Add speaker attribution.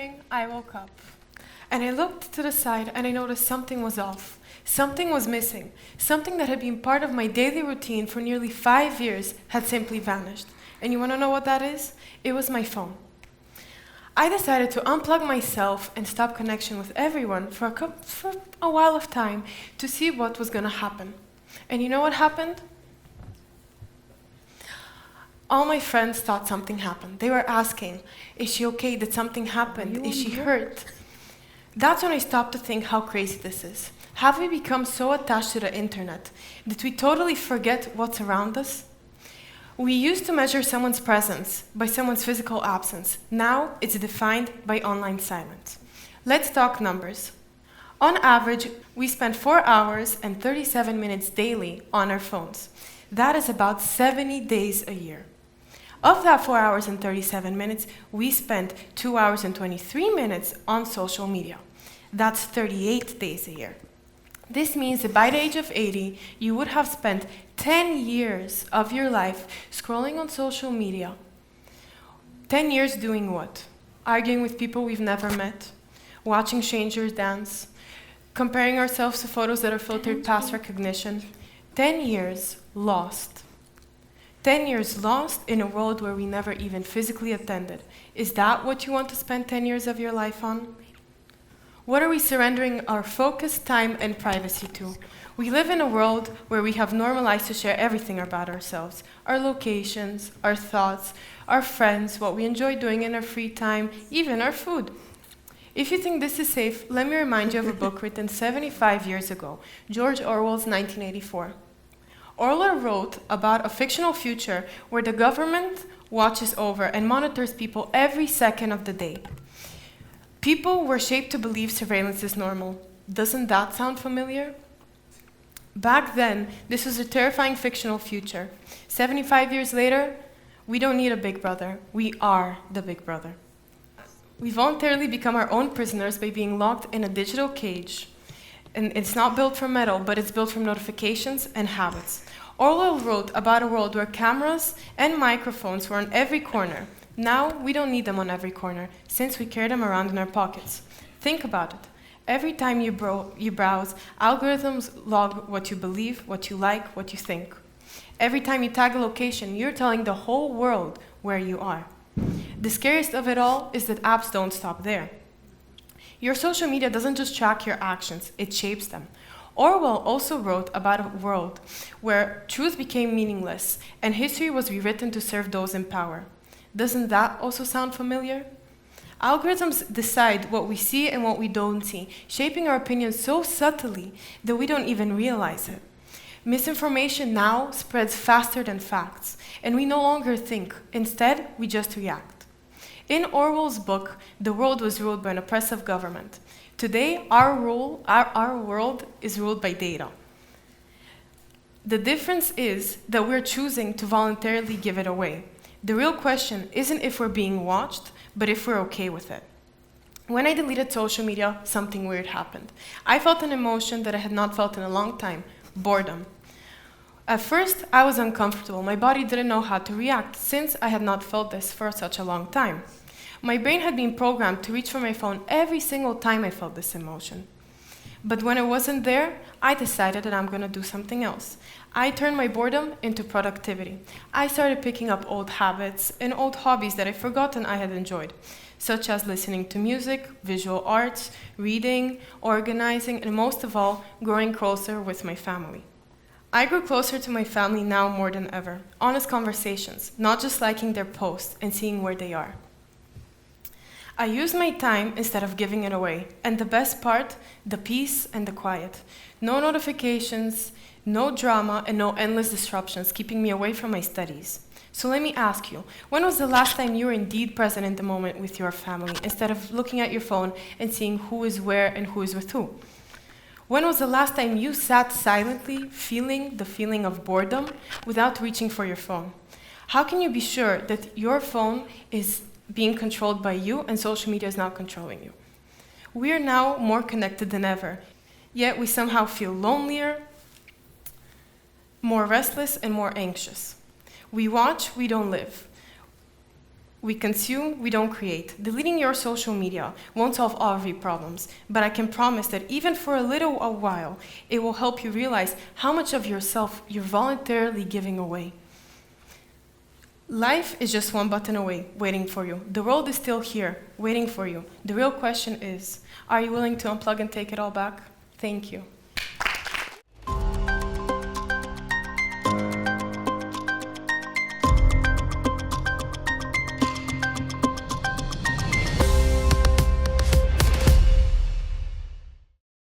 Speaker 1: morning, I woke up and I looked to the side and I noticed something was off. Something was missing. Something that had been part of my daily routine for nearly 5 years had simply vanished. And you want to know what that is? It was my phone. I decided to unplug myself and stop connection with everyone for a while of time to see what was going to happen. And you know what happened? All my friends thought something happened. They were asking, is she okay? Did something happen? Is she hurt? That's when I stopped to think how crazy this is. Have we become so attached to the internet that we totally forget what's around us? We used to measure someone's presence by someone's physical absence. Now it's defined by online silence. Let's talk numbers. On average, we spend 4 hours and 37 minutes daily on our phones. That is about 70 days a year. Of that 4 hours and 37 minutes, we spent 2 hours and 23 minutes on social media. That's 38 days a year. This means that by the age of 80, you would have spent 10 years of your life scrolling on social media. 10 years doing what? Arguing with people we've never met, watching strangers dance, comparing ourselves to photos that are filtered past recognition. 10 years lost. 10 years lost in a world where we never even physically attended. Is that what you want to spend 10 years of your life on? What are we surrendering our focus, time, and privacy to? We live in a world where we have normalized to share everything about ourselves. Our locations, our thoughts, our friends, what we enjoy doing in our free time, even our food. If you think this is safe, let me remind you of a book written 75 years ago, George Orwell's 1984. Orwell wrote about a fictional future where the government watches over and monitors people every second of the day. People were shaped to believe surveillance is normal. Doesn't that sound familiar? Back then, this was a terrifying fictional future. 75 years later, we don't need a big brother. We are the big brother. We voluntarily become our own prisoners by being locked in a digital cage. And it's not built from metal, but it's built from notifications and habits. Orwell wrote about a world where cameras and microphones were on every corner. Now, we don't need them on every corner, since we carry them around in our pockets. Think about it. Every time you browse, algorithms log what you believe, what you like, what you think. Every time you tag a location, you're telling the whole world where you are. The scariest of it all is that apps don't stop there. Your social media doesn't just track your actions, it shapes them. Orwell also wrote about a world where truth became meaningless and history was rewritten to serve those in power. Doesn't that also sound familiar? Algorithms decide what we see and what we don't see, shaping our opinions so subtly that we don't even realize it. Misinformation now spreads faster than facts, and we no longer think. Instead, we just react. In Orwell's book, the world was ruled by an oppressive government. Today, our world is ruled by data. The difference is that we're choosing to voluntarily give it away. The real question isn't if we're being watched, but if we're okay with it. When I deleted social media, something weird happened. I felt an emotion that I had not felt in a long time, boredom. At first, I was uncomfortable. My body didn't know how to react, since I had not felt this for such a long time. My brain had been programmed to reach for my phone every single time I felt this emotion. But when it wasn't there, I decided that I'm going to do something else. I turned my boredom into productivity. I started picking up old habits and old hobbies that I'd forgotten I had enjoyed, such as listening to music, visual arts, reading, organizing, and most of all, growing closer with my family. I grew closer to my family now more than ever. Honest conversations, not just liking their posts and seeing where they are. I use my time instead of giving it away. And the best part, the peace and the quiet. No notifications, no drama, and no endless disruptions keeping me away from my studies. So let me ask you, when was the last time you were indeed present in the moment with your family, instead of looking at your phone and seeing who is where and who is with who? When was the last time you sat silently, feeling the feeling of boredom without reaching for your phone? How can you be sure that your phone is being controlled by you and social media is not controlling you? We are now more connected than ever, yet we somehow feel lonelier, more restless, and more anxious. We watch, we don't live. We consume, we don't create. Deleting your social media won't solve all of your problems, but I can promise that even for a little while, it will help you realize how much of yourself you're voluntarily giving away. Life is just one button away, waiting for you. The world is still here, waiting for you. The real question is, are you willing to unplug and take it all back? Thank you.